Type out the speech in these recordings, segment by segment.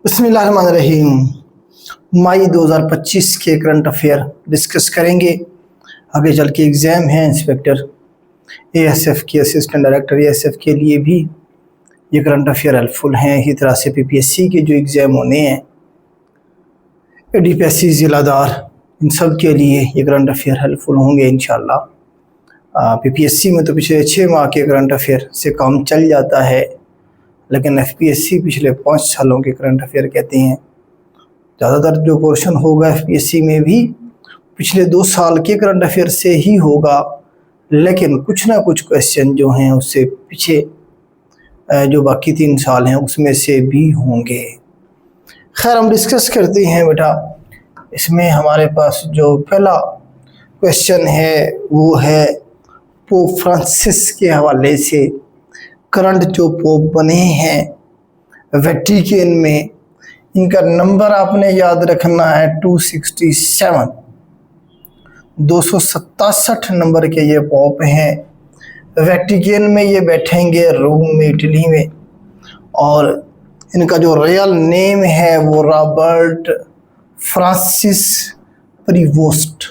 बिस्मिल्लाहिर्रहमानिर्रहीम। मई 2025 के current affair discuss करेंगे। आगे चल के एग्ज़ाम है इंस्पेक्टर एएसएफ के, असिस्टेंट डायरेक्टर एएसएफ के लिए भी ये करंट अफेयर हेल्पफुल हैं। इसी तरह से पीपीएससी के जो एग्ज़ाम होने हैं, डीपीएससी जिलादार, इन सब के लिए ये करंट अफेयर हेल्पफुल होंगे इंशाल्लाह। पीपीएससी में तो पिछले 6 माह के करंट अफेयर से काम चल जाता है, लेकिन एफपीएससी पिछले 5 सालों के करंट अफेयर कहते हैं। ज़्यादातर जो पोर्शन होगा एफपीएससी में भी पिछले 2 साल के करंट अफेयर से ही होगा, लेकिन कुछ ना कुछ क्वेश्चन जो हैं उससे पीछे जो बाकी 3 साल हैं उसमें से भी होंगे। खैर, हम डिस्कस करते हैं बेटा। इसमें हमारे पास जो पहला क्वेश्चन है वो है पोप फ्रांसिस के हवाले से। करंट जो पोप बने हैं वेटिकन में, इनका नंबर आपने याद रखना है 267। 267 नंबर के ये पोप हैं। वेटिकन में ये बैठेंगे, रोम में, इटली में। और इनका जो रियल नेम है वो रॉबर्ट फ्रांसिस प्रीवोस्ट,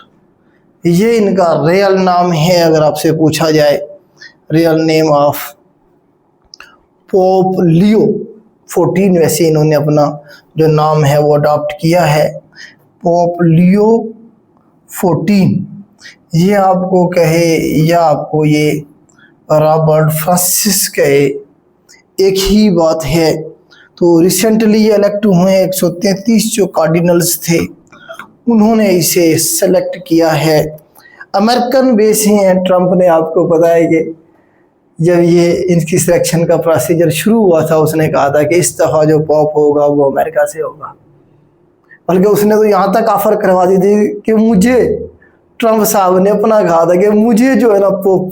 ये इनका रियल नाम है। अगर आपसे पूछा जाए real name of Pope Leo 14, वैसे इन्होंने अपना जो नाम है वो अडॉप्ट किया है, पोप लियो 14। ये आपको कहे या आपको ये रॉबर्ट फ्रांसिस कहे, एक ही बात है। तो रिसेंटली ये इलेक्ट हुए हैं। 133 जो कार्डिनल्स थे उन्होंने इसे सेलेक्ट किया है। अमेरिकन बेस ही हैं। ट्रंप ने, आपको पता है कि जब ये इनकी सिलेक्शन का प्रोसीजर शुरू हुआ था, उसने कहा था कि इस दफ़ा जो पॉप होगा वो अमेरिका से होगा। बल्कि उसने तो यहाँ तक ऑफर करवा दी थी कि मुझे, ट्रंप साहब ने अपना कहा था कि मुझे जो है ना पोप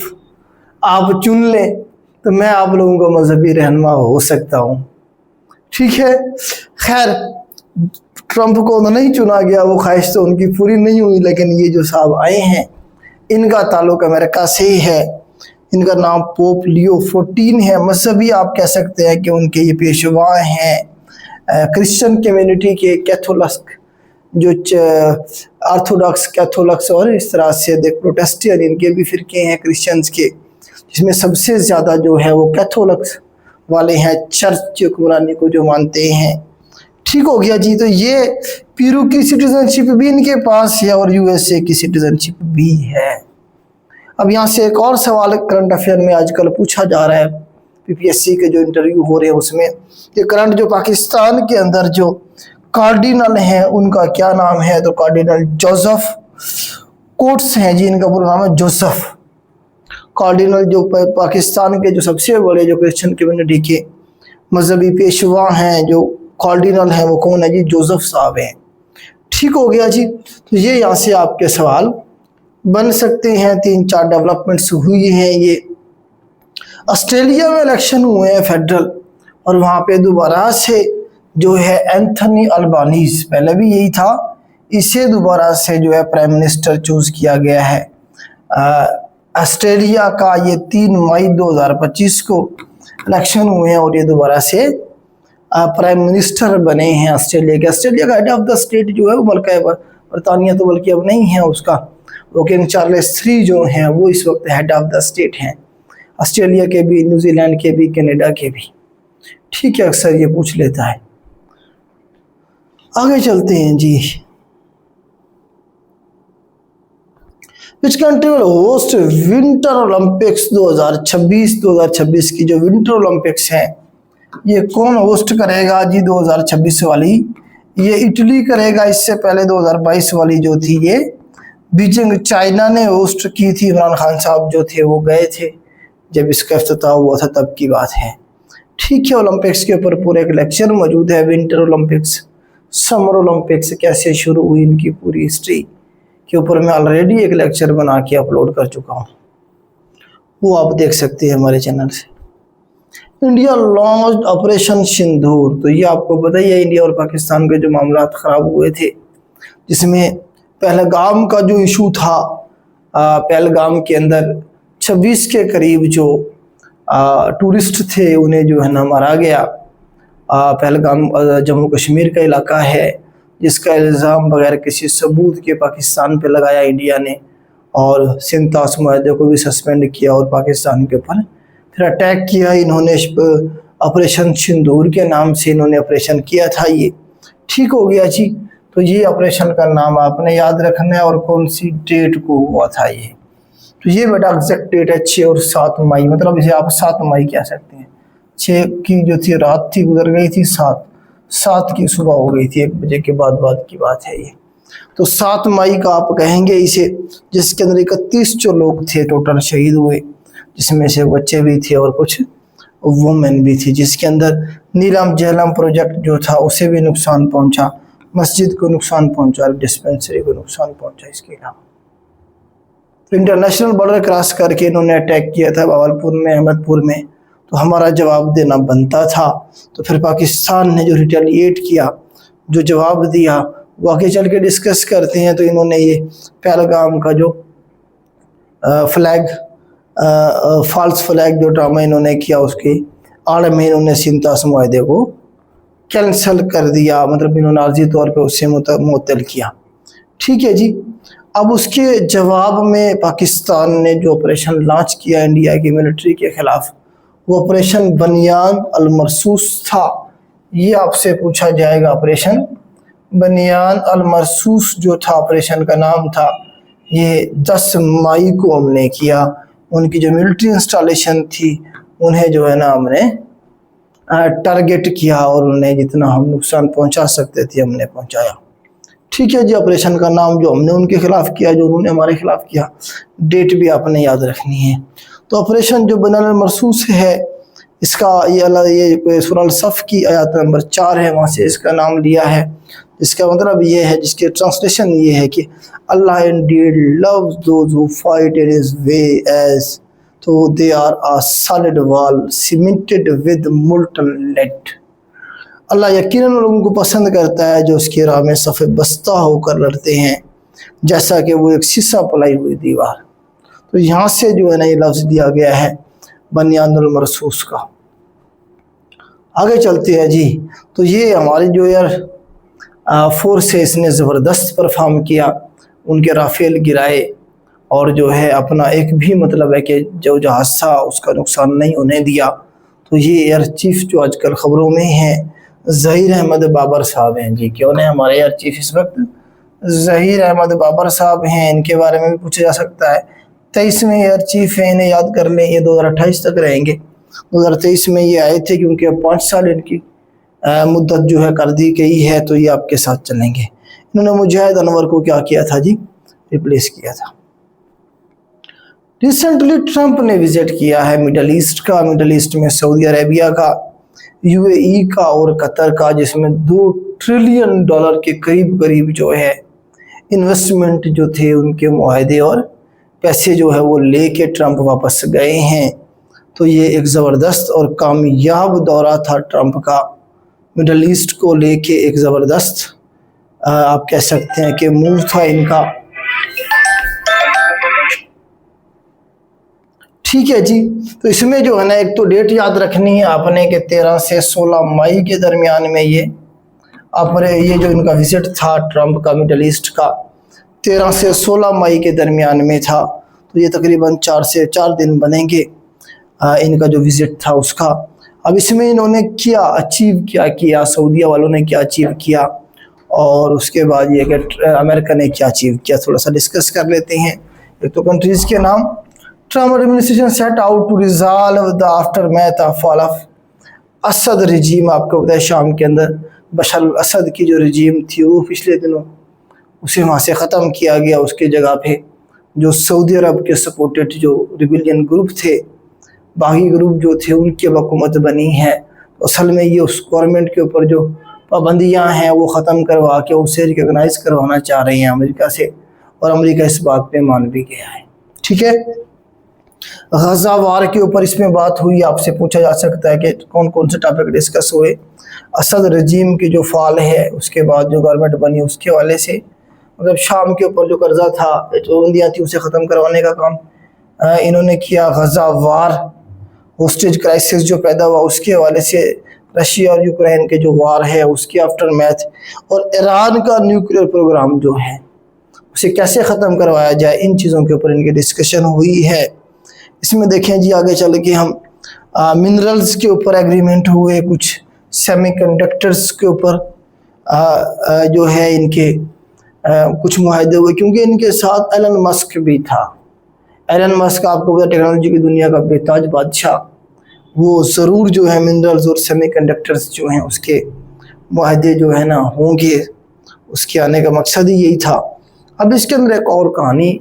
आप चुन लें तो मैं आप लोगों को मजहबी रहनुमा हो सकता हूँ। ठीक है। खैर, ट्रंप को तो नहीं चुना गया, वो ख्वाहिश तो उनकी पूरी नहीं हुई, लेकिन ये जो साहब आए हैं इनका ताल्लुक अमेरिका से ही है। इनका नाम पोप लियो 14 है। मजहबी आप कह सकते हैं कि उनके ये पेशवा हैं क्रिश्चियन कम्युनिटी के, कैथोलिक जो ऑर्थोडॉक्स कैथोलिक्स और इस तरह से प्रोटेस्टेंट, इनके भी फ़िरके हैं क्रिश्चियंस के, जिसमें सबसे ज़्यादा जो है वो कैथोलिक्स वाले हैं, चर्च हुक्मरानी को जो मानते हैं। ठीक हो गया जी। तो ये पेरू की सिटीजनशिप भी इनके पास है और यूएसए की सिटीजनशिप भी है। अब यहाँ से एक और सवाल करंट अफेयर में आजकल पूछा जा रहा है, पीपीएससी के जो इंटरव्यू हो रहे हैं उसमें, ये करंट जो पाकिस्तान के अंदर जो कार्डिनल हैं उनका क्या नाम है? तो कार्डिनल जोसेफ कोट्स हैं जी, इनका पूरा नाम है जोसेफ। कार्डिनल जो पाकिस्तान के जो सबसे बड़े जो क्रिश्चियन कम्युनिटी के मजहबी पेशवा हैं, जो कार्डिनल हैं, वो कौन है जी? जोसेफ साहब हैं। ठीक हो गया जी। तो ये यहाँ से आपके सवाल बन सकते हैं। 3-4 डेवलपमेंट्स हुई हैं। ये ऑस्ट्रेलिया में इलेक्शन हुए हैं फेडरल, और वहाँ पे दोबारा से जो है एंथनी अल्बानीज, पहले भी यही था, इसे दोबारा से जो है प्राइम मिनिस्टर चूज किया गया है ऑस्ट्रेलिया का। ये 3 मई 2025 को इलेक्शन हुए हैं और ये दोबारा से प्राइम मिनिस्टर बने हैं ऑस्ट्रेलिया के। ऑस्ट्रेलिया का हेड ऑफ द स्टेट जो है वो मुल्क है बरतानिया, तो बल्कि अब नहीं है उसका, वो किंग चार्ल्स 3 जो हैं वो इस वक्त हेड ऑफ द स्टेट हैं, ऑस्ट्रेलिया के भी, न्यूजीलैंड के भी, कनाडा के भी। ठीक है, अक्सर ये पूछ लेता है। आगे चलते हैं जी। Which country will host winter Olympics 2026? 2026 की जो विंटर ओलंपिक्स हैं ये कौन होस्ट करेगा जी? 2026 वाली ये इटली करेगा। इससे पहले 2022 वाली जो थी ये बीजिंग, चाइना ने होस्ट की थी। इमरान खान साहब जो थे वो गए थे जब इसका इफ्तिताह हुआ था, तब की बात है। ठीक है। ओलंपिक्स के ऊपर पूरे एक लेक्चर मौजूद है। विंटर ओलंपिक्स, समर ओलंपिक्स कैसे शुरू हुई, इनकी पूरी हिस्ट्री के ऊपर मैं ऑलरेडी एक लेक्चर बना के अपलोड कर चुका हूँ, वो आप देख सकते हैं हमारे चैनल से। इंडिया लॉन्च ऑपरेशन सिंदूर, तो ये आपको पता ही है, इंडिया और पाकिस्तान के जो मामला ख़राब हुए थे, जिसमें पहलगाम का जो इशू था, पहलगाम के अंदर 26 के करीब जो टूरिस्ट थे उन्हें जो है ना मारा गया, पहलगाम जम्मू कश्मीर का इलाका है, जिसका इल्ज़ाम बगैर किसी सबूत के पाकिस्तान पे लगाया इंडिया ने, और सिंतास माहदे को भी सस्पेंड किया और पाकिस्तान के ऊपर फिर अटैक किया इन्होंने। ऑपरेशन सिंदूर के नाम से इन्होंने ऑपरेशन किया था, ये ठीक हो गया जी। तो ये ऑपरेशन का नाम आपने याद रखना है और कौन सी डेट को हुआ था ये। तो ये बेटा एग्जैक्ट डेट है 6 और 7 मई, मतलब इसे आप 7 मई कह सकते हैं। 6 की जो थी रात थी गुजर गई थी, 7 की सुबह हो गई थी, 1 बजे के बाद की बात है ये। तो 7 मई का आप कहेंगे इसे, जिसके अंदर 31 जो लोग थे टोटल शहीद हुए, जिसमें से बच्चे भी थे और कुछ वुमेन भी थी, जिसके अंदर नीलम झेलम प्रोजेक्ट जो था उसे भी नुकसान पहुंचा, मस्जिद को नुकसान पहुंचा, डिस्पेंसरी को नुकसान पहुंचा। इसके अलावा तो इंटरनेशनल बॉर्डर क्रॉस करके इन्होंने अटैक किया था बावलपुर में, अहमदपुर में, तो हमारा जवाब देना बनता था। तो फिर पाकिस्तान ने जो रिटेलिएट किया, जो जवाब दिया, वो आगे चल के डिस्कस करते हैं। तो इन्होंने ये पहलगाम का जो फॉल्स फ्लैग जो ड्रामा इन्होंने किया, उसके आड़ में इन्होंने सिंतास मुआहदे को कैंसिल कर दिया, मतलब इन्होंने आर्जी तौर पे उससे मुअत्तल किया। ठीक है जी। अब उसके जवाब में पाकिस्तान ने जो ऑपरेशन लॉन्च किया इंडिया की मिलिट्री के खिलाफ, वो ऑपरेशन बनियान अल मरसूस था। ये आपसे पूछा जाएगा, ऑपरेशन बनियान अल मरसूस जो था, ऑपरेशन का नाम था, ये 10 मई को हमने किया। उनकी जो मिलिट्री इंस्टॉलेशन थी उन्हें जो है ना हमने टारगेट किया और उन्हें जितना हम नुकसान पहुंचा सकते थे हमने पहुंचाया। ठीक है जी। ऑपरेशन का नाम जो हमने उनके खिलाफ किया, जो उन्होंने हमारे खिलाफ किया, डेट भी आपने याद रखनी है। तो ऑपरेशन जो बनियान अल मरसूस है, इसका ये सूरह अल-सफ की आयत नंबर 4 है, वहाँ से इसका नाम लिया है। इसका मतलब ये है, जिसके ट्रांसलेशन ये है कि Allah indeed loves those who fight in his way as though they are a solid wall cemented with molten lead. Allah यकीनन लोगों को पसंद करता है जो उसकी राह में सफ़े बस्ता होकर लड़ते हैं, जैसा कि वो एक शीशा पलाई हुई दीवार। तो यहाँ से जो है ना ये लफ्ज़ दिया गया है बनियान अल मरसूस का। आगे चलते हैं जी। तो ये हमारी जो यार फोर्सेस ने ज़बरदस्त परफॉर्म किया, उनके राफेल गिराए और जो है अपना एक भी मतलब है कि जो जहाज़ था उसका नुकसान नहीं होने दिया। तो ये एयर चीफ जो आजकल ख़बरों में हैं ज़हीर अहमद बाबर साहब हैं जी। क्यों नहीं हमारे एयर चीफ इस वक्त ज़हीर अहमद बाबर साहब हैं, इनके बारे में भी पूछा जा सकता है। 23वें एयर चीफ हैं, इन्हें याद कर लें, ये 2028 तक रहेंगे। 2023 में ये आए थे, क्योंकि अब 5 साल इनकी मुद्दत जो है कर दी गई है, तो ये आपके साथ चलेंगे। इन्होंने मुजाहिद अनवर को क्या किया था जी, रिप्लेस किया था। रिसेंटली ट्रंप ने विजिट किया है मिडल ईस्ट का, मिडल ईस्ट में सऊदी अरेबिया का, यूएई का और कतर का, जिसमें $2 ट्रिलियन के करीब जो है इन्वेस्टमेंट जो थे उनके मुआहदे और पैसे जो है वो लेके ट्रंप वापस गए हैं। तो ये एक ज़बरदस्त और कामयाब दौरा था ट्रंप का, मिडल ईस्ट को लेके एक ज़बरदस्त आप कह सकते हैं कि मूव था इनका। ठीक है जी। तो इसमें जो है ना एक तो डेट याद रखनी है आपने कि 13 से 16 मई के दरमियान में ये जो इनका विजिट था ट्रंप का मिडल ईस्ट का 13 से 16 मई के दरमियान में था। तो ये तकरीबन 4 से 4 दिन बनेंगे इनका जो विजिट था उसका। अब इसमें इन्होंने क्या अचीव किया, सऊदीया वालों ने क्या अचीव किया और उसके बाद ये कि अमेरिका ने क्या अचीव किया, थोड़ा सा डिस्कस कर लेते हैं। एक तो कंट्रीज़ के नाम। Trump administration set out to resolve the aftermath of fall of Assad regime. आपको पता है शाम के अंदर बशर असद की जो रिजीम थी वो पिछले दिनों उसे वहाँ से ख़त्म किया गया। उसके जगह पे जो सऊदी अरब के सपोर्टेड जो रिबिलियन ग्रुप थे, बागी ग्रुप जो थे, उनकी अब हुकूमत बनी है। असल में ये उस गवर्नमेंट के ऊपर जो पाबंदियाँ हैं वो ख़त्म करवा के उसे रिकगनाइज़ करवाना चाह रहे हैं अमेरिका से, और अमेरिका इस बात पे मान भी गया है। ठीक है। गज़ा वार के ऊपर इसमें बात हुई। आपसे पूछा जा सकता है कि कौन कौन से टॉपिक डिस्कस हुए। असद रजीम की जो फाल है, उसके बाद जो गवर्नमेंट बनी उसके वाले से, मतलब शाम के ऊपर जो कर्जा था, जो पाबंदियाँ थी, उसे ख़त्म करवाने का काम इन्होंने किया। गज़ा वार होस्टेज क्राइसिस जो पैदा हुआ उसके हवाले से रशिया और यूक्रेन के जो वार है उसकी आफ्टर मैथ, और ईरान का न्यूक्लियर प्रोग्राम जो है उसे कैसे ख़त्म करवाया जाए, इन चीज़ों के ऊपर इनकी डिस्कशन हुई है। इसमें देखें जी आगे चल के हम मिनरल्स के ऊपर एग्रीमेंट हुए, कुछ सेमीकंडक्टर्स के ऊपर जो है इनके कुछ मुआहदे हुए, क्योंकि इनके साथ एलन मस्क भी था। एलन मस्क आपको पता टेक्नोलॉजी की दुनिया का बेताज बादशाह, वो ज़रूर जो है मिनरल्स और सेमीकंडक्टर्स जो हैं उसके मुआहदे जो है ना होंगे, उसके आने का मकसद ही यही था। अब इसके अंदर एक और कहानी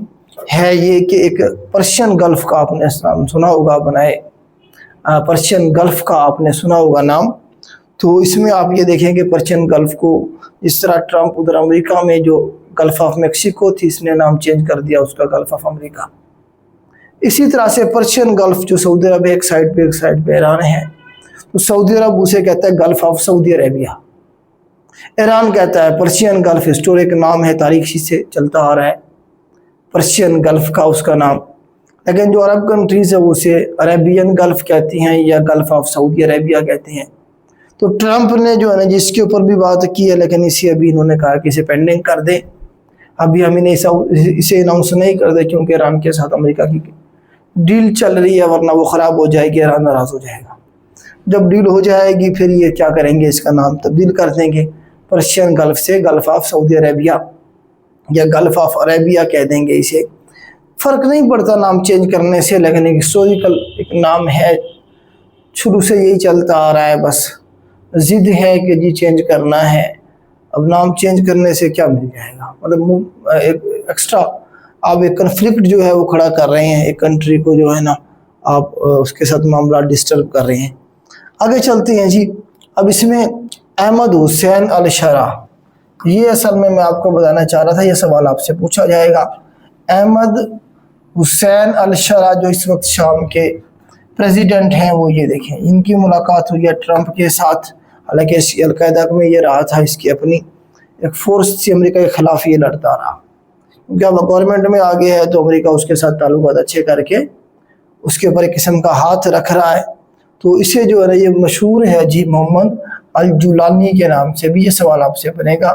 है ये कि एक पर्शियन गल्फ़ का आपने नाम सुना होगा, बनाए पर्शियन गल्फ़ का आपने सुना होगा नाम। तो इसमें आप ये देखें कि पर्शियन गल्फ़ को जिस तरह ट्रंप उधर अमेरिका में जो गल्फ़ ऑफ मेक्सिको थी इसने नाम चेंज कर दिया उसका गल्फ़ ऑफ अमेरिका, इसी तरह से पर्शियन गल्फ़ जो सऊदी अरब एक साइड पे ईरान है, तो सऊदी अरब उसे कहता है gulf of Saudi Arabia, Iran कहता है पर्शियन गल्फ़। हिस्टोरिक नाम है, तारीखी से चलता आ रहा है पर्शियन गल्फ़ का उसका नाम, लेकिन जो अरब कंट्रीज़ है उसे अरेबियन गल्फ़ कहती हैं या गल्फ़ ऑफ सऊदी अरेबिया कहते हैं। तो ट्रंप ने जो है ना जिसके ऊपर भी बात की है, लेकिन इसे अभी इन्होंने कहा कि इसे पेंडिंग कर दे, अभी हम इन्हें इसे अनाउंस नहीं कर दे, क्योंकि ईरान के साथ अमेरिका की डील चल रही है, वरना वो ख़राब हो जाएगी, ईरान नाराज़ हो जाएगा। जब डील हो जाएगी फिर ये क्या करेंगे, इसका नाम तब्दील कर देंगे, पर्शियन गल्फ़ से गल्फ़ ऑफ सऊदी अरेबिया या गल्फ़ ऑफ अरेबिया कह देंगे इसे। फ़र्क नहीं पड़ता नाम चेंज करने से, लेकिन एक हिस्टोरिकल एक नाम है, शुरू से यही चलता आ रहा है, बस ज़िद है कि जी चेंज करना है। अब नाम चेंज करने से क्या मिल जाएगा, मतलब एक एक्स्ट्रा आप एक कन्फ्लिक्ट जो है वो खड़ा कर रहे हैं, एक कंट्री को जो है ना आप उसके साथ मामला डिस्टर्ब कर रहे हैं। आगे चलते हैं जी। अब इसमें अहमद हुसैन अल शरा, ये असल में मैं आपको बताना चाह रहा था, ये सवाल आपसे पूछा जाएगा। अहमद हुसैन अल शरा जो इस वक्त शाम के प्रेसिडेंट हैं, वो ये देखें इनकी मुलाकात हुई है ट्रंप के साथ। हालांकि अलकायदा में ये रहा था, इसकी अपनी एक फोर्स थी, अमेरिका के खिलाफ ये लड़ता रहा, क्योंकि अब गवर्नमेंट में आ गया है तो अमेरिका उसके साथ ताल्लुकात अच्छे करके उसके ऊपर एक किस्म का हाथ रख रहा है। तो इसे जो है ना ये मशहूर है जी मोहम्मद अल जुलानी के नाम से। भी ये सवाल आपसे बनेगा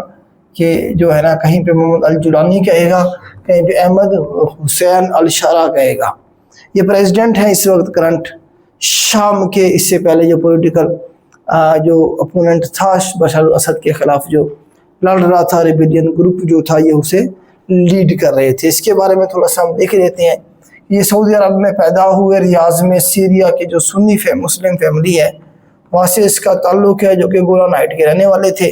कि जो है ना कहीं पे मोहम्मद अल जुलानी कहेगा, कहीं पे अहमद हुसैन अल शरा कहेगा। ये प्रेसिडेंट है इस वक्त करंट शाम के। इससे पहले जो पॉलिटिकल जो अपोनेंट था बशर अल असद के ख़िलाफ़ जो लड़ रहा था, रिबेलियन ग्रुप जो था, ये उसे लीड कर रहे थे। इसके बारे में थोड़ा सा हम देख लेते हैं। ये सऊदी अरब में पैदा हुए, रियाज में, सीरिया के जो सुन्नी मुस्लिम फैमिली है वहाँ से इसका ताल्लुक़ है, जो कि गोलान हाइट के रहने वाले थे।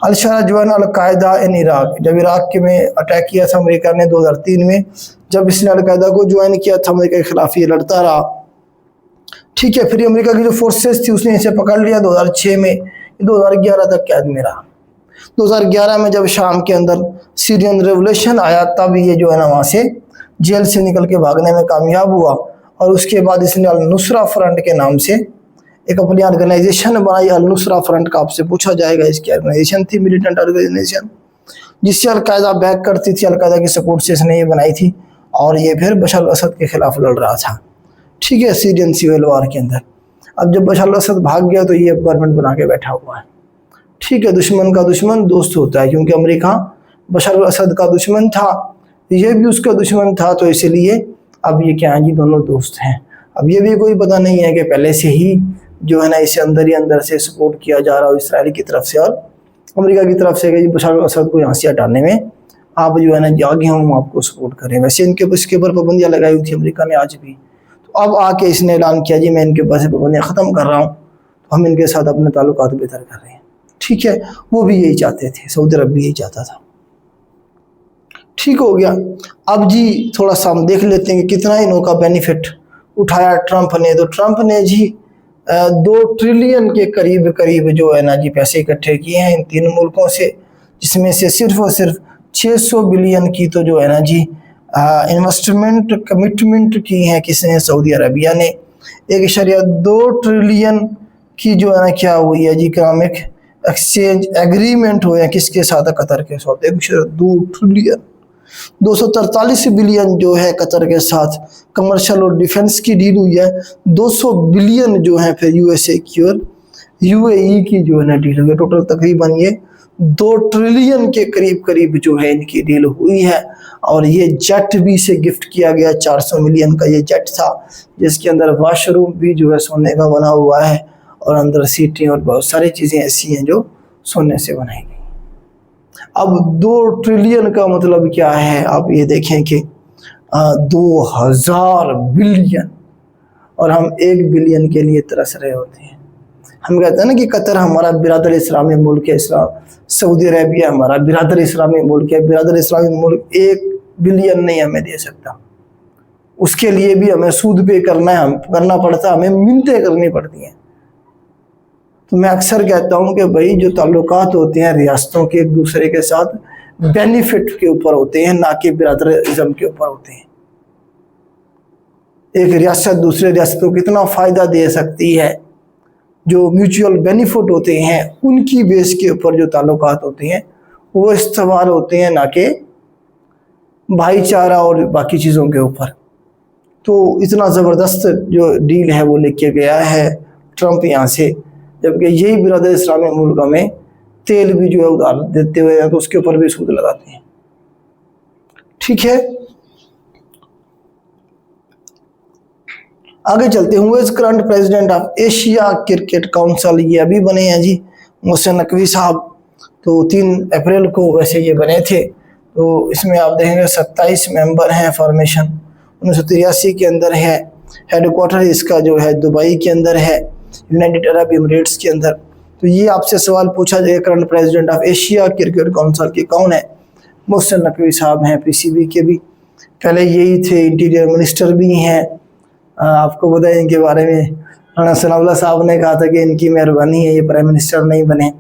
अल शरा जो है ना अलकायदा इन इराक, जब इराक के में अटैक किया था अमेरिका ने 2003 में, जब इसने अलकायदा को ज्वाइन किया था अमेरिका के खिलाफ ये लड़ता रहा, ठीक है। फिर अमेरिका की जो फोर्सेस थी उसने इसे पकड़ लिया 2006 में, 2011 तक कैद में रहा। 2011 में जब शाम के अंदर सीरियन रेवोल्यूशन आया तब ये जो है ना वहाँ से जेल से निकल के भागने में कामयाब हुआ, और उसके बाद इसने अल नुसरा फ्रंट के नाम से एक अपनी ऑर्गेनाइजेशन बनाई। अल नुसरा फ्रंट का आपसे पूछा जाएगा, इसकी ऑर्गेनाइजेशन थी मिलिटेंट ऑर्गेनाइजेशन, जिससे अलकायदा बैक करती थी, अलकायदा की सपोर्ट से इसने ये बनाई थी, और ये फिर बशर अल असद के खिलाफ लड़ रहा था, ठीक है, सीरियन सिविल वार के अंदर। अब जब बशर अल असद भाग गया तो ये गवर्नमेंट बना के बैठा हुआ है, ठीक है। दुश्मन का दुश्मन दोस्त होता है, क्योंकि अमेरिका बशर अल असद का दुश्मन था, ये भी उसका दुश्मन था, तो इसलिए अब ये क्या है जी, दोनों दोस्त हैं। अब ये भी कोई पता नहीं है कि पहले से ही जो है ना इसे अंदर ही अंदर से सपोर्ट किया जा रहा हो इसराइल की तरफ से और अमेरिका की तरफ से, कि बशर अल असद को यहाँ से हटाने में आप जो है ना आगे हम आपको सपोर्ट करें। वैसे इसके ऊपर पाबंदियाँ लगाई हुई थी अमेरिका ने आज भी, तो अब आके इसने ऐलान किया जी मैं इनके ऊपर से पाबंदियाँ ख़त्म कर रहा हूँ, तो हम इनके साथ अपने ताल्लुकात बेहतर कर रहे हैं, ठीक है। वो भी यही चाहते थे, सऊदी अरब भी यही चाहता था, ठीक हो गया। अब जी थोड़ा सा हम देख लेते हैं कि कितना इनका बेनिफिट उठाया ट्रंप ने। तो ट्रंप ने जी 2 ट्रिलियन के करीब जो है ना जी पैसे इकट्ठे किए हैं इन 3 मुल्कों से, जिसमें से सिर्फ और सिर्फ 600 बिलियन की तो जो है ना जी इन्वेस्टमेंट कमिटमेंट की है किसने, सऊदी अरबिया ने। 1.2 ट्रिलियन की जो है ना क्या हुई है जी इकनॉमिक एक्सचेंज एग्रीमेंट हुए हैं किसके साथ, कतर के साथ। 1.2 ट्रिलियन 243 बिलियन जो है कतर के साथ कमर्शियल और डिफेंस की डील हुई है। 200 बिलियन जो है फिर यूएसए की और यूएई की जो है ना डील हुई। टोटल तकरीबन ये 2 ट्रिलियन के करीब करीब जो है इनकी डील हुई है। और ये जेट भी से गिफ्ट किया गया, 400 मिलियन का ये जेट था, जिसके अंदर वॉशरूम भी जो है सोने का बना हुआ है और अंदर सीटें और बहुत सारी चीज़ें ऐसी हैं जो सोने से बनाई गई। अब 2 ट्रिलियन का मतलब क्या है, आप ये देखें कि 2000 बिलियन, और हम 1 बिलियन के लिए तरस रहे होते हैं। हम कहते हैं ना कि कतर हमारा बिरादर इस्लामी मुल्क है, सऊदी अरेबिया हमारा बिरादर इस्लामी मुल्क है। बिरादर इस्लामी मुल्क 1 बिलियन नहीं हमें दे सकता, उसके लिए भी हमें सूद पे करना पड़ता, हमें मिन्नतें करनी पड़ती हैं। तो मैं अक्सर कहता हूँ कि भाई जो ताल्लुकात होते हैं रियासतों के एक दूसरे के साथ बेनिफिट के ऊपर होते हैं, ना कि बिरादरिज़्म के ऊपर होते हैं। एक रियासत दूसरे रियासत को कितना फ़ायदा दे सकती है, जो म्यूचुअल बेनिफिट होते हैं उनकी बेस के ऊपर जो ताल्लुकात होते हैं वो इस्तेमाल होते हैं, ना कि भाईचारा और बाकी चीज़ों के ऊपर। तो इतना ज़बरदस्त जो डील है वो लेके गया है ट्रंप यहाँ से, जबकि यही बिरादर इस्लामी मुल्क में तेल भी जो है उधार देते हुए हैं तो उसके ऊपर भी सूद लगाते हैं। ठीक है, आगे चलते हुए current president of Asia cricket council, ये अभी बने हैं जी मोहसिन नकवी साहब। तो 3 अप्रैल को वैसे ये बने थे। तो इसमें आप देखेंगे 27 मेंबर हैं। फॉर्मेशन 1983 के अंदर है। हेडक्वार्टर इसका जो है दुबई के अंदर है, यूनाइटेड अरब एमिरेट्स के अंदर। तो ये आपसे सवाल पूछा जाए current president of Asia cricket council के कौन है? मोहसिन नकवी साहब हैं, पीसीबी के भी पहले यही थे, इंटीरियर मिनिस्टर भी हैं। आपको बताएं इनके बारे में, राणा सनाउल्लाह साहब ने कहा था कि इनकी मेहरबानी है ये प्राइम मिनिस्टर नहीं बने,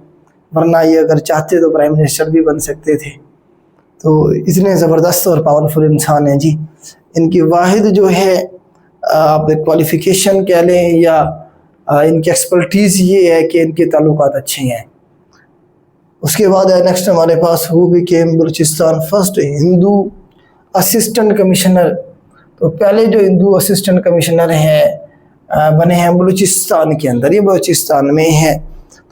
वरना ये अगर चाहते तो प्राइम मिनिस्टर भी बन सकते थे। तो इतने ज़बरदस्त और पावरफुल इंसान हैं जी। इनकी वाहिद जो है आप क्वालिफ़िकेशन कह लें या इनकी एक्सपर्टीज़ ये है कि इनके ताल्लुकात अच्छे हैं। उसके बाद है नेक्स्ट हमारे पास who became Balochistan first Hindu assistant commissioner. तो पहले जो हिंदू असिस्टेंट कमिश्नर हैं बने हैं बलूचिस्तान के अंदर, ये बलूचिस्तान में है।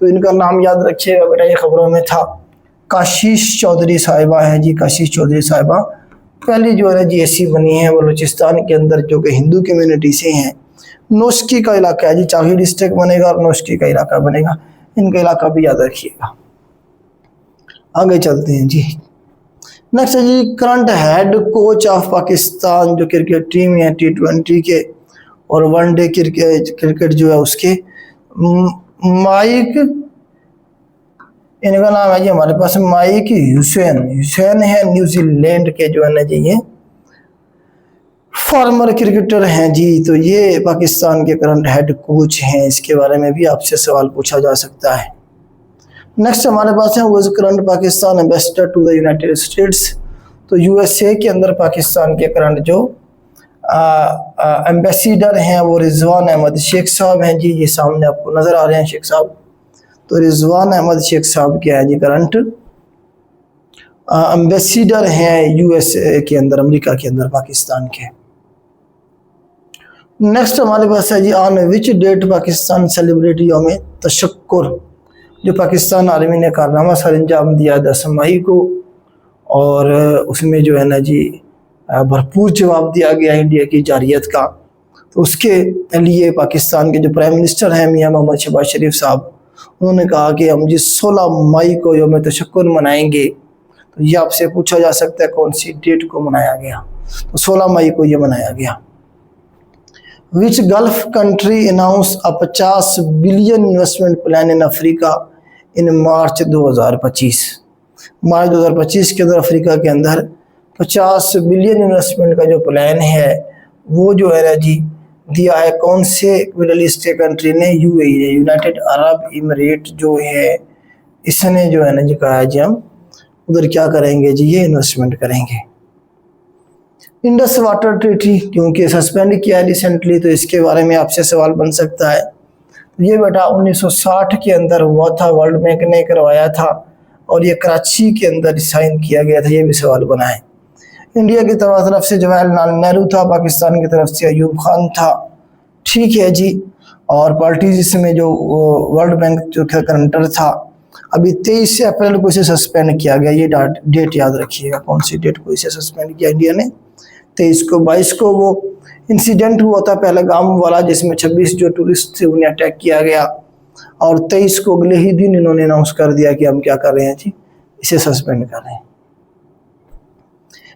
तो इनका नाम याद रखिएगा बेटा, ये खबरों में था। काशीश चौधरी साहिबा हैं जी, काशीश चौधरी साहिबा पहली जो है जीएससी बनी है बलूचिस्तान के अंदर, जो कि हिंदू कम्युनिटी से हैं। नोशकी का इलाका है जी, चाही डिस्ट्रिक्ट बनेगा और नोशकी का इलाका बनेगा, इनका इलाका भी याद रखिएगा। आगे चलते हैं जी। नेक्स्ट है जी current head coach of Pakistan, जो क्रिकेट टीम है T20 के और वनडे क्रिकेट जो है उसके, माइक, इनका नाम है जी हमारे पास माइक हुसैन है, न्यूजीलैंड के जो है ना जी ये फॉर्मर क्रिकेटर हैं जी। तो ये पाकिस्तान के करंट हेड कोच हैं, इसके बारे में भी आपसे सवाल पूछा जा सकता है। नेक्स्ट हमारे पास है was current Pakistan ambassador to the United States. तो यूएसए के अंदर पाकिस्तान के करंट जो एम्बेसडर हैं वो रिजवान अहमद शेख साहब हैं जी, ये सामने आपको नज़र आ रहे हैं शेख साहब। तो रिजवान अहमद शेख साहब क्या है जी करंट एम्बेसडर हैं यूएसए के अंदर, अमेरिका के अंदर पाकिस्तान के। नेक्स्ट हमारे पास है जी on which date Pakistan celebrate Youm Tashakkur. जो पाकिस्तान आर्मी ने कारनामा सर अंजाम दिया 10 मई को, और उसमें जो है ना जी भरपूर जवाब दिया गया इंडिया की जारियत का। तो उसके लिए पाकिस्तान के जो प्राइम मिनिस्टर हैं मियां मोहम्मद शहबाज शरीफ साहब, उन्होंने कहा कि हम जिस 16 मई को यौम तशक्कुर मनाएंगे। तो ये आपसे पूछा जा सकता है कौन सी डेट को मनाया गया? तो 16 मई को ये मनाया गया। Which gulf country announce a 50 billion investment plan in Africa in March 2025। मार्च 2025 के अंदर अफ्रीका के अंदर 50 बिलियन इन्वेस्टमेंट का जो प्लान है वो जो है ना जी दिया है कौन से मिडल ईस्ट के कंट्री ने? यूएई ने, यूनाइटेड अरब एमिरेट जो है, इसने जो है ना जी कहा है जी हम उधर क्या करेंगे जी, ये इन्वेस्टमेंट करेंगे। इंडस वाटर ट्रीटी क्योंकि सस्पेंड किया है रिसेंटली, तो इसके बारे में आपसे सवाल बन सकता है। ये बेटा 1960 के अंदर हुआ था, वर्ल्ड बैंक ने करवाया था और ये कराची के अंदर साइन किया गया था, ये भी सवाल बना है। इंडिया की तरफ से जवाहरलाल नेहरू था, पाकिस्तान की तरफ से अयूब खान था। ठीक है जी। और पार्टीज इसमें जो वर्ल्ड बैंक जो करंटर था, अभी 23 अप्रैल को इसे सस्पेंड किया गया। ये डेट याद रखिएगा, कौन सी डेट को इसे सस्पेंड किया इंडिया ने। 23 को 22 को वो इंसिडेंट हुआ था पहलगाम वाला, जिसमें 26 जो टूरिस्ट थे उन्हें अटैक किया गया, और 23 को अगले ही दिन इन्होंने अनाउंस कर दिया कि हम क्या कर रहे हैं जी, इसे सस्पेंड कर रहे हैं।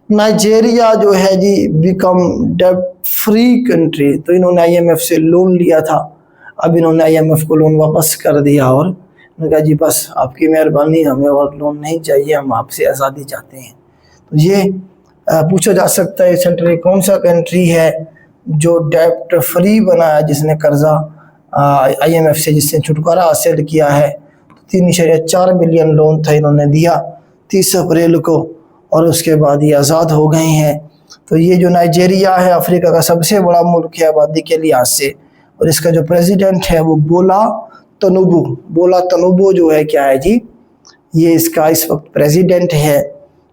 नाइजेरिया जो है जी बिकम डेब्ट फ्री कंट्री, तो इन्होंने IMF से लोन लिया था, अब इन्होंने IMF को लोन वापस कर दिया और उन्होंने कहा जी बस आपकी मेहरबानी, हमें और लोन नहीं चाहिए, हम आपसे आज़ादी चाहते हैं। तो ये पूछा जा सकता है सेंट्रल कौन सा कंट्री है जो डेब्ट फ्री बना है, जिसने कर्जा IMF से जिसने छुटकारा हासिल किया है। 3.4 बिलियन लोन था, इन्होंने दिया 30 अप्रैल को, और उसके बाद ये आज़ाद हो गए हैं। तो ये जो नाइजेरिया है अफ्रीका का सबसे बड़ा मुल्क है आबादी के लिहाज से, और इसका जो प्रेसिडेंट है वो बोला तनुबू जो है क्या है जी, ये इसका इस वक्त प्रेसिडेंट है।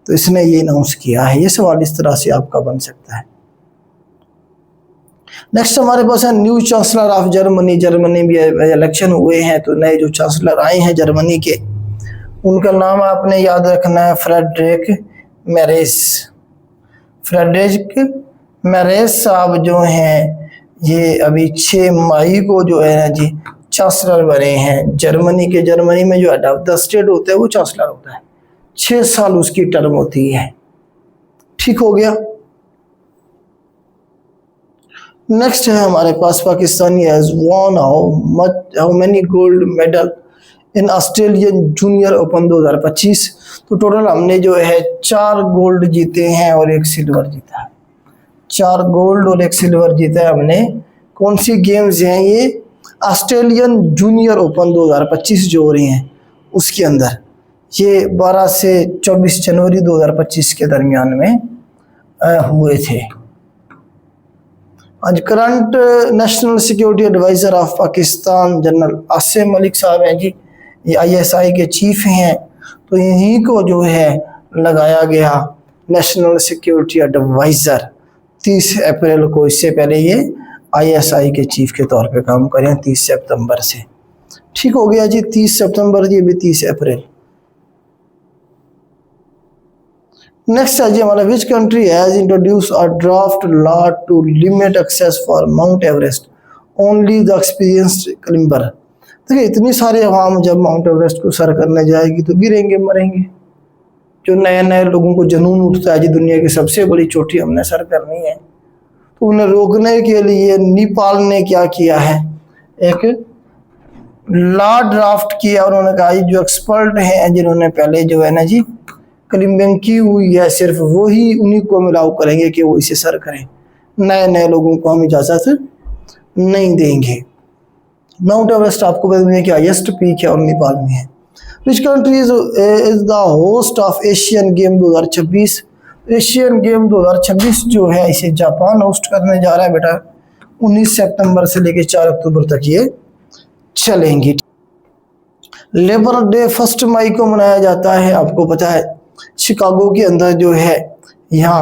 तो इसने ये अनाउंस किया है। ये सवाल इस तरह से आपका बन सकता है। नेक्स्ट हमारे पास है new chancellor of Germany. Germany में इलेक्शन हुए हैं, तो नए जो चांसलर आए हैं जर्मनी के, उनका नाम आपने याद रखना है फ्रेडरिक मेरेस साहब जो हैं, ये अभी 6 मई को जो है ना जी चांसलर बने हैं जर्मनी के। जर्मनी में जो हेड ऑफ द स्टेट होता है वो चांसलर होता है, 6 साल उसकी टर्म होती है। ठीक हो गया। नेक्स्ट है हमारे पास Pakistani has won how many gold medal in Australian junior open 2025। तो टोटल हमने जो है 4 गोल्ड जीते हैं और 1 सिल्वर जीता है। 4 गोल्ड और 1 सिल्वर जीता है हमने। कौन सी गेम्स हैं ये? ऑस्ट्रेलियन जूनियर ओपन 2025 जो हो रही हैं उसके अंदर, ये 12 से 24 जनवरी 2025 के दरमियान में हुए थे। आज current national security adviser of Pakistan general Asim Malik sahab हैं जी, ये ISI के चीफ हैं। तो इन्हीं को जो है लगाया गया नेशनल सिक्योरिटी एडवाइज़र 30 अप्रैल को। इससे पहले ये ISI के चीफ के तौर पे काम करें 30 सितंबर से। ठीक हो गया जी, 30 सितंबर जी, भी 30 अप्रैल। नेक्स्ट है जी हमारा, which country has introduced a draft law to limit access for Mount Everest only the experienced climber. देखिए इतनी सारी आवाम जब माउंट एवरेस्ट को सर करने जाएगी तो गिरेंगे मरेंगे। जो नए नए लोगों को जुनून उठता है जी दुनिया की सबसे बड़ी चोटी हमने सर करनी है, तो उन्हें रोकने के लिए नेपाल ने क्या किया है, एक लॉ ड्राफ्ट किया। उन्होंने कहा जो एक्सपर्ट हैं जिन्होंने पहले जो है ना जी क्लाइंबिंग की हुई है, सिर्फ वो ही उन्हीं को मिलाव करेंगे कि वो इसे सर करें, नए नए लोगों को हम इजाज़त नहीं देंगे। माउंट एवरेस्ट आपको बता दें कि हाईएस्ट पीक है और नेपाल में है। Which country is the host of Asian game 2026। Asian game 2026 जो है इसे जापान होस्ट करने जा रहा है बेटा। 19 सितंबर से लेकर 4 अक्टूबर तक ये चलेंगी। लेबर डे 1 मई को मनाया जाता है। आपको पता है शिकागो के अंदर जो है यहाँ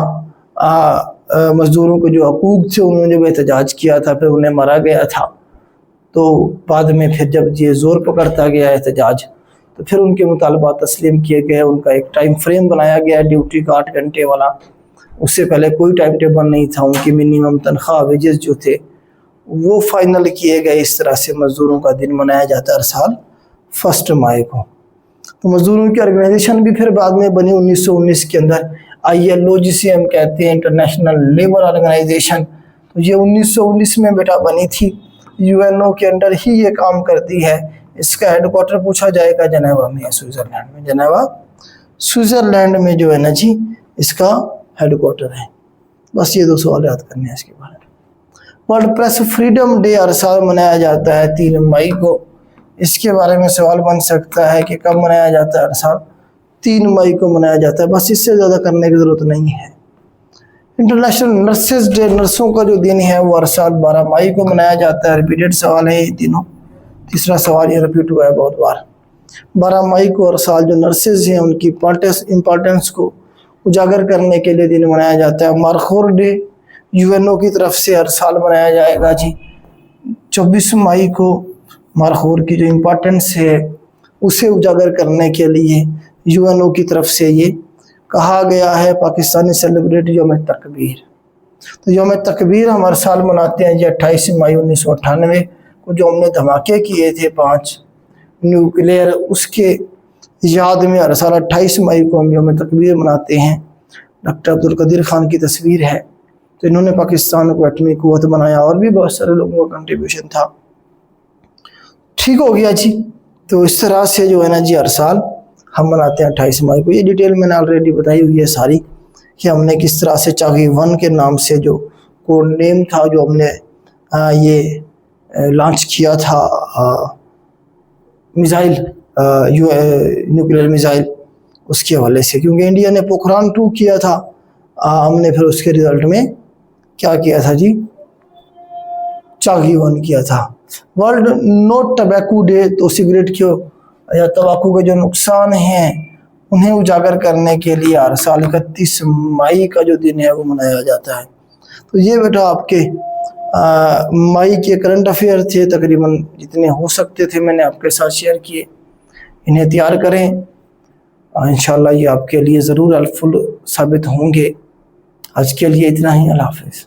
मजदूरों को जो हकूक थे उन्होंने जब एहतजाज किया था, फिर उन्हें मारा गया था। तो बाद में फिर जब ये ज़ोर पकड़ता गया एहतजाज, तो फिर उनके मुतालबात तस्लीम किए गए। उनका एक टाइम फ्रेम बनाया गया ड्यूटी का 8 घंटे वाला। उससे पहले कोई टाइम टेबल नहीं था। उनकी मिनिमम तनख्वाह वेजेस जो थे वो फाइनल किए गए। इस तरह से मज़दूरों का दिन मनाया जाता है हर साल 1 मई को। तो मज़दूरों की ऑर्गेनाइजेशन भी फिर बाद में बनी 1919 के अंदर, ILO जिसे हम कहते हैं इंटरनेशनल लेबर ऑर्गेनाइजेशन। तो ये 1919 में बेटा बनी थी। UNO के अंडर ही ये काम करती है। इसका हेडक्वार्टर पूछा जाएगा जेनेवा में, स्विट्ज़रलैंड में। जेनेवा स्विट्ज़रलैंड में जो है ना जी इसका हेडक्वार्टर है। बस ये 2 सवाल याद करने हैं इसके बारे में। वर्ल्ड प्रेस फ्रीडम डे हर साल मनाया जाता है 3 मई को। इसके बारे में सवाल बन सकता है कि कब मनाया जाता है। हर साल 3 मई को मनाया जाता है, बस इससे ज़्यादा करने की ज़रूरत नहीं है। इंटरनेशनल नर्सेज डे, नर्सों का जो दिन है वो हर साल 12 मई को मनाया जाता है। रिपीटेड सवाल है ये तीनों, तीसरा सवाल ये रिपीट हुआ है बहुत बार। 12 मई को हर साल जो नर्सेज हैं उनकी इम्पोर्टेंस को उजागर करने के लिए दिन मनाया जाता है। मार्कोर डे UNO की तरफ से हर साल मनाया जाएगा जी 24 मई को मरखोर की जो इम्पोर्टेंस है उसे उजागर करने के लिए यूएनओ की तरफ से ये कहा गया है पाकिस्तानी सेलिब्रेट यौम तकबीर। तो यौम तकबीर हम हर साल मनाते हैं। ये 28 मई 1998 को जो हमने धमाके किए थे 5 न्यूक्लियर, उसके याद में हर साल 28 मई को हम यौम तकबीर मनाते हैं। डॉक्टर अब्दुल कदीर खान की तस्वीर है। तो इन्होंने पाकिस्तान को एटमी कुव्वत बनाया और भी बहुत सारे लोगों का कंट्रीब्यूशन था। ठीक हो गया जी। तो इस तरह से जो है ना जी हर साल हम मनाते हैं 28 मई को। ये डिटेल मैंने ऑलरेडी बताई हुई है सारी कि हमने किस तरह से चागी-1 के नाम से जो कोड नेम था जो हमने ये लॉन्च किया था मिसाइल न्यूक्लियर मिसाइल, उसके हवाले से, क्योंकि इंडिया ने पोखरान 2 किया था, हमने फिर उसके रिजल्ट में क्या किया था जी, चागी-1 किया था। वर्ल्ड नो टबैको डे, तो सिगरेट के या तंबाकू के जो नुकसान हैं उन्हें उजागर करने के लिए हर साल 31 मई का जो दिन है वो मनाया जाता है। तो ये बेटा आपके मई के करंट अफेयर थे, तकरीबन जितने हो सकते थे मैंने आपके साथ शेयर किए। इन्हें तैयार करें, इंशाल्लाह ये आपके लिए ज़रूर हेल्पफुल साबित होंगे। आज के लिए इतना ही, अल्लाह हाफ़िज़।